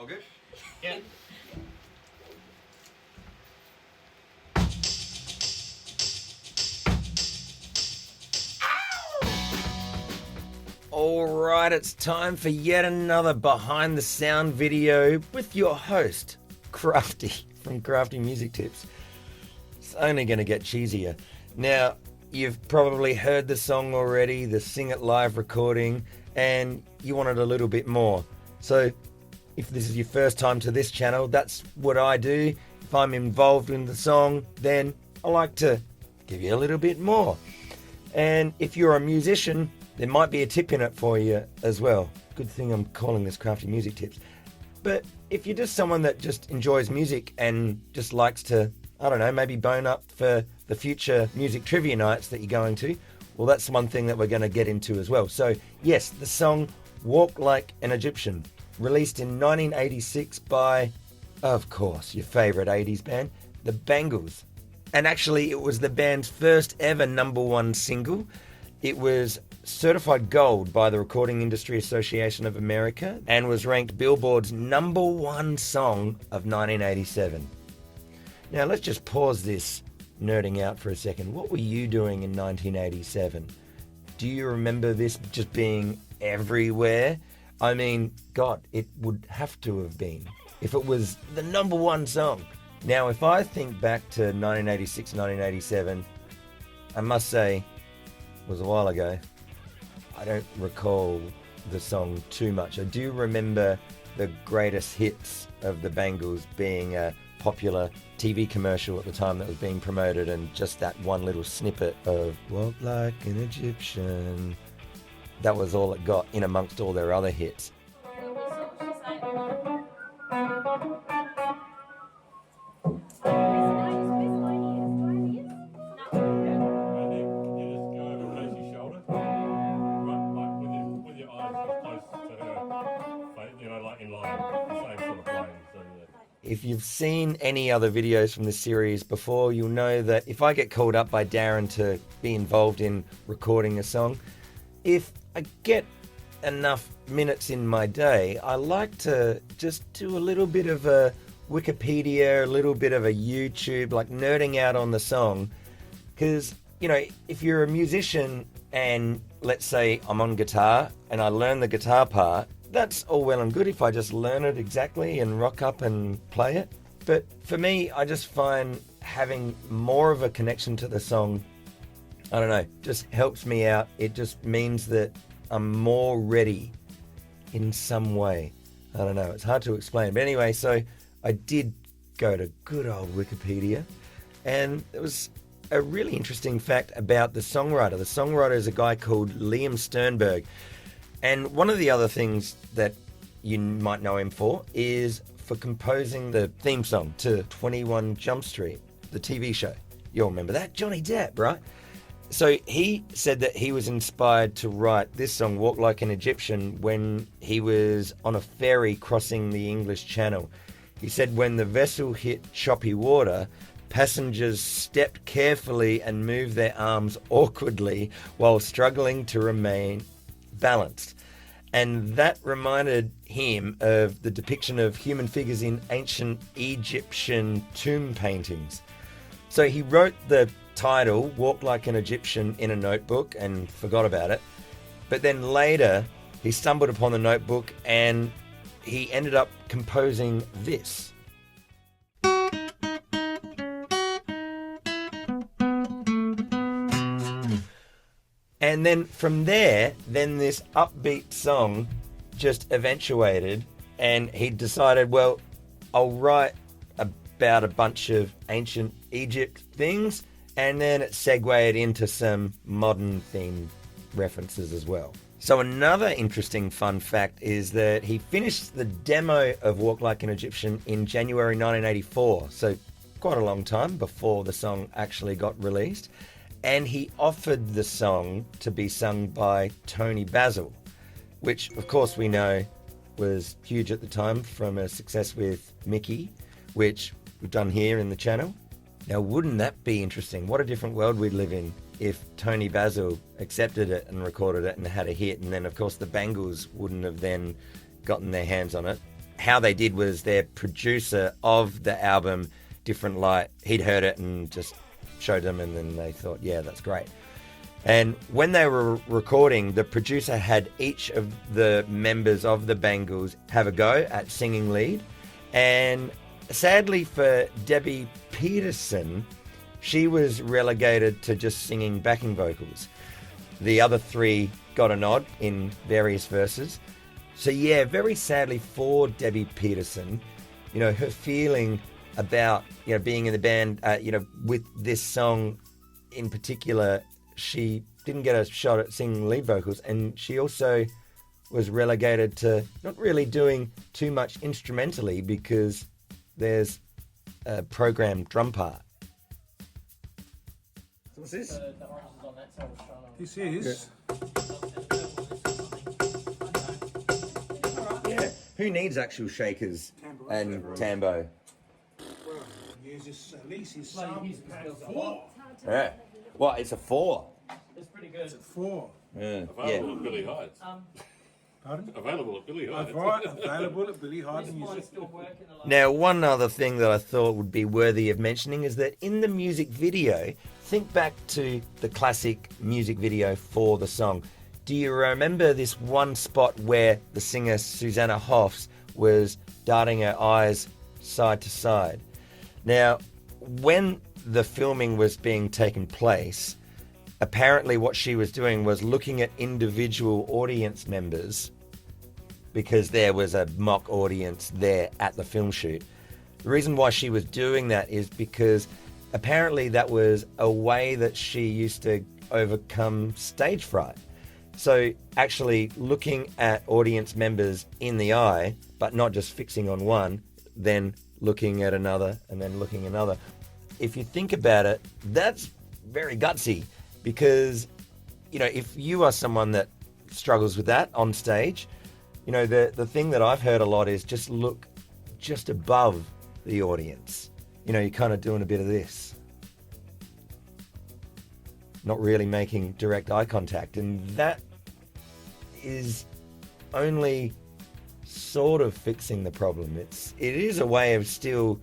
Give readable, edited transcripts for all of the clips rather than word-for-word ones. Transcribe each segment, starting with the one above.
All good? Yeah. Alright, it's time for yet another behind the sound video with your host, Crafty from Crafty Music Tips. It's only going to get cheesier. Now, you've probably heard the song already, the Sing It Live recording, and you wanted a little bit more. So, if this is your first time to this channel, that's what I do. If I'm involved in the song, then I like to give you a little bit more. And if you're a musician, there might be a tip in it for you as well. Good thing I'm calling this Crafty Music Tips. But if you're just someone that just enjoys music and just likes to, I don't know, maybe bone up for the future music trivia nights that you're going to, well, that's one thing that we're going to get into as well. So, yes, the song Walk Like an Egyptian, released in 1986 by, of course, your favourite 80s band, the Bangles. And actually, it was the band's first ever #1 single. It was certified gold by the Recording Industry Association of America and was ranked Billboard's #1 song of 1987. Now, let's just pause this nerding out for a second. What were you doing in 1987? Do you remember this just being everywhere? I mean, God, it would have to have been if it was the #1 song. Now, if I think back to 1986, 1987, I must say, it was a while ago. I don't recall the song too much. I do remember the greatest hits of the Bangles being a popular TV commercial at the time that was being promoted, and just that one little snippet of Walk Like an Egyptian. That was all it got in amongst all their other hits. If you've seen any other videos from this series before, you'll know that if I get called up by Darren to be involved in recording a song, if I get enough minutes in my day, I like to just do a little bit of a Wikipedia, a little bit of a YouTube, like nerding out on the song. Because, you know, if you're a musician and let's say I'm on guitar and I learn the guitar part, that's all well and good if I just learn it exactly and rock up and play it. But for me, I just find having more of a connection to the song, I don't know, just helps me out. It just means that I'm more ready in some way. I don't know, it's hard to explain. But anyway, so I did go to good old Wikipedia, and it was a really interesting fact about the songwriter. The songwriter is a guy called Liam Sternberg. And one of the other things that you might know him for is for composing the theme song to 21 Jump Street, the TV show. You'll remember that? Johnny Depp, right? So he said that he was inspired to write this song, Walk Like an Egyptian, when he was on a ferry crossing the English Channel. He said when the vessel hit choppy water, passengers stepped carefully and moved their arms awkwardly while struggling to remain balanced. And that reminded him of the depiction of human figures in ancient Egyptian tomb paintings. So he wrote the title, Walk Like an Egyptian, in a notebook and forgot about it. But then later, he stumbled upon the notebook and he ended up composing this. And then from there, then this upbeat song just eventuated, and he decided, well, I'll write about a bunch of ancient Egypt things, and then it segued into some modern theme references as well. So another interesting fun fact is that he finished the demo of Walk Like an Egyptian in January 1984, so quite a long time before the song actually got released. And he offered the song to be sung by Tony Basil, which of course we know was huge at the time from a success with Mickey, which we've done here in the channel. Now, wouldn't that be interesting? What a different world we'd live in if Tony Basil accepted it and recorded it and had a hit, and then of course the Bangles wouldn't have then gotten their hands on it. how they did was their producer of the album, Different Light, he'd heard it and just showed them, and then they thought, yeah, that's great. And when they were recording, the producer had each of the members of the Bangles have a go at singing lead. And sadly for Debbie Peterson, she was relegated to just singing backing vocals. The other three got a nod in various verses. So yeah, very sadly for Debbie Peterson, her feeling about, being in the band, with this song in particular, she didn't get a shot at singing lead vocals, and she also was relegated to not really doing too much instrumentally because there's a programmed drum part. What's this? This is... Yeah. Who needs actual shakers and tambo? Well, use this, at least his sample pad 4. Yeah. Well, it's a 4. It's pretty good. It's a 4. Yeah. Available at Billy Hyde's. Pardon? Available at Billy Hyde's. Available at Billy Hyde's Music. Now, one other thing that I thought would be worthy of mentioning is that in the music video, think back to the classic music video for the song. Do you remember this one spot where the singer Susanna Hoffs was darting her eyes side to side? Now, when the filming was being taken place, apparently what she was doing was looking at individual audience members because there was a mock audience there at the film shoot. The reason why she was doing that is because apparently that was a way that she used to overcome stage fright. So actually looking at audience members in the eye, but not just fixing on one, then looking at another and then looking at another. If you think about it, that's very gutsy because, if you are someone that struggles with that on stage, the thing that I've heard a lot is just look just above the audience. You're kind of doing a bit of this. Not really making direct eye contact. And that is only sort of fixing the problem. It is a way of still,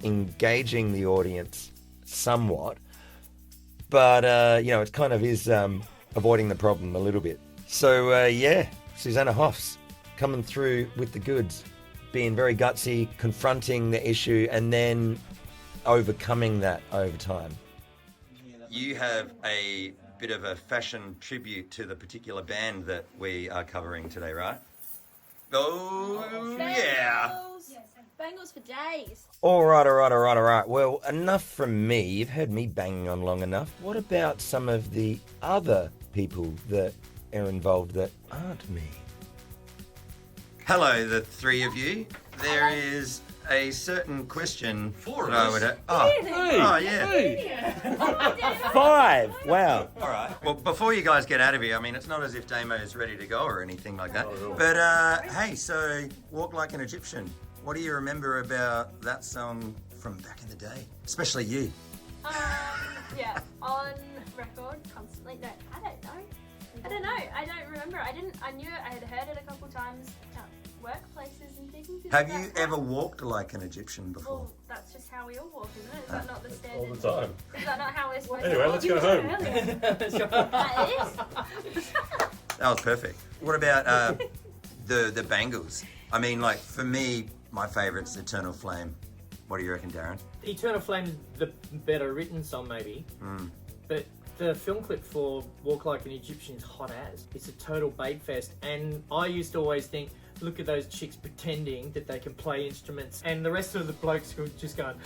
engaging the audience somewhat, but it kind of is avoiding the problem a little bit. So Susanna Hoffs coming through with the goods, being very gutsy, confronting the issue, and then overcoming that over time. You have a bit of a fashion tribute to the particular band that we are covering today, right? Oh, yeah. Bangles for days. All right. Well, enough from me. You've heard me banging on long enough. What about some of the other people that are involved that aren't me? Hello, the three of you. There is a certain question. Four of that I us? would yeah. 5. Wow. All right. Well, before you guys get out of here, I mean, it's not as if Damo is ready to go or anything like that. But hey, so Walk Like an Egyptian. What do you remember about that song from back in the day? Especially you. Yeah, on record constantly. No, I don't know. I don't remember. I knew it. I had heard it a couple times at workplaces and things. Have you ever walked like an Egyptian before? Well, that's just how we all walk, isn't it? Is that not the standard? All the time. Is that not how we're supposed Anyway, to let's go home. That is. That was perfect. What about the Bangles? I mean, like, for me, my favourite's Eternal Flame. What do you reckon, Darren? Eternal Flame's the better written song, maybe. But the film clip for Walk Like an Egyptian is hot as. It's a total bait fest. And I used to always think, look at those chicks pretending that they can play instruments. And the rest of the blokes were just going,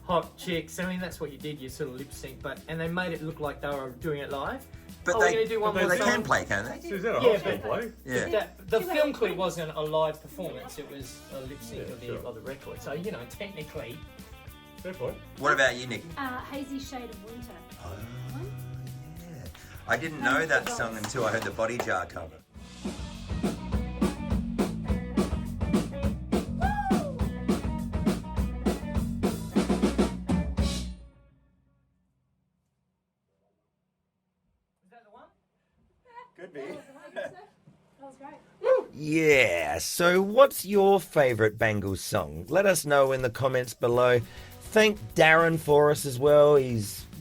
hot chicks. I mean, that's what you did. You sort of lip sync. And they made it look like they were doing it live. But we're gonna do one more they song. can play, can't they? Susanna Yeah, Hoffs can but- play. Yeah. The film clip wasn't a live performance. It was a lip sync Yeah, of the record. So, technically... Fair point. What about you, Nikki? Hazy Shade of Winter. Oh, yeah. I didn't know that song until I heard the Body Jar cover. Is that the one? Could be. That was great. Woo! Yeah, so what's your favourite Bangles song? Let us know in the comments below. Thank Darren for us as well.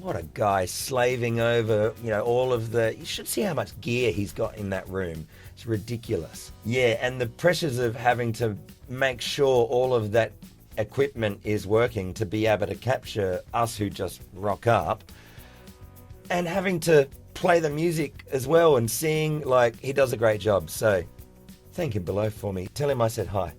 What a guy, slaving over, all of you should see how much gear he's got in that room. It's ridiculous. Yeah, and the pressures of having to make sure all of that equipment is working to be able to capture us who just rock up, and having to play the music as well and sing. He does a great job. So thank him below for me. Tell him I said hi.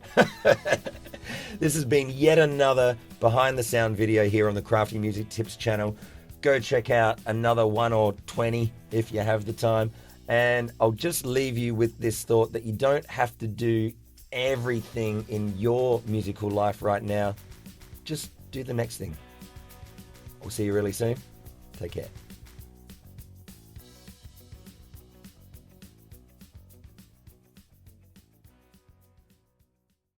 This has been yet another behind the sound video here on the Crafty Music Tips channel. Go check out another 1 or 20 if you have the time. And I'll just leave you with this thought that you don't have to do everything in your musical life right now. Just do the next thing. We'll see you really soon. Take care.